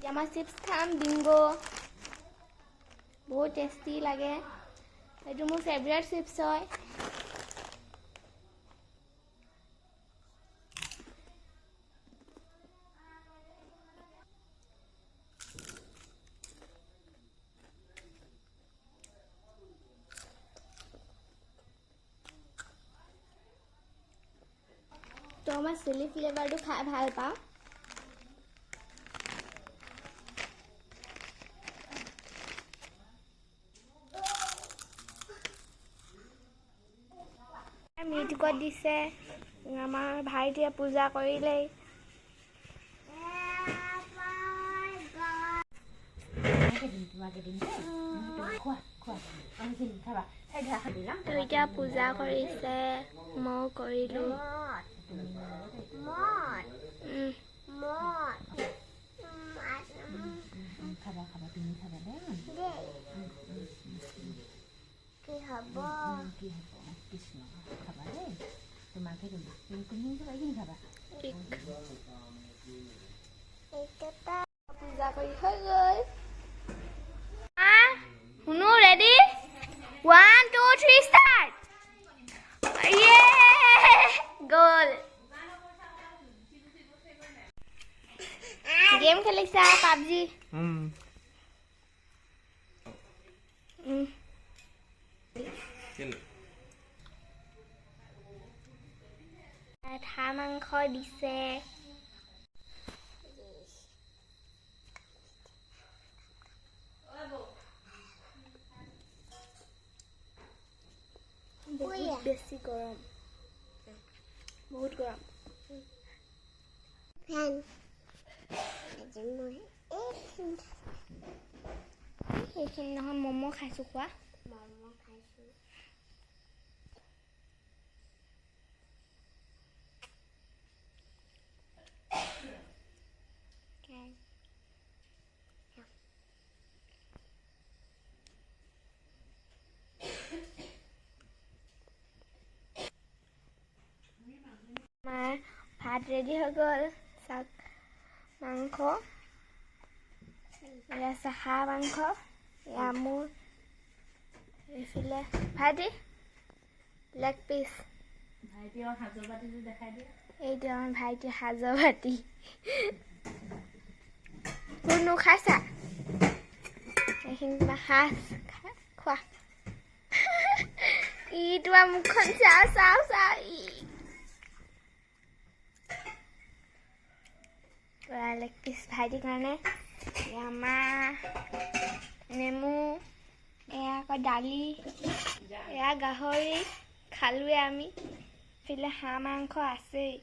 আমাৰ চিপছ খাম বিংগো বহুত টেষ্টি লাগে এইটো মোৰ ফেভৰেট চিপছ হয় তো মই চিলি ফ্লেভাৰটো খাই ভাল পাওঁ মিটকত দিছে আমাৰ ভাইটিয়ে পূজা কৰিলেই এতিয়া পূজা কৰিছে মই কৰিলোঁ পূজা কৰি হৈ গ'ল শুনো ৰেডি 1 2 3 ষ্টাৰ্ট গ'ল গেম খেলিছা পাবজি হাঁহ মাংস দিছে বহুত বেছি গৰম বহুত গৰম ফেন এইখিনি নহয় ম'ম' খাইছোঁ খোৱা ম'ম' খাইছোঁ আমাৰ ভাত ৰেডি হৈ গ'ল শাক মাংস এয়া হাঁহ মাংস এয়া মোৰ এইফালে ভাইটি লেগ পিচ এইটো আমাৰ ভাইটি সাজৰ বাতি কোনো খাইছা এইখিনি তোমাৰ সাজ খোৱা ই তোমাৰ মুখখন চাওঁ চাওঁ চাওঁ লেগ পিচ ভাইটিৰ কাৰণে আমাৰ নেমু এয়া আকৌ দালি এয়া গাহৰি খালোৱে আমি এইফালে হাঁহ মাংস আছেই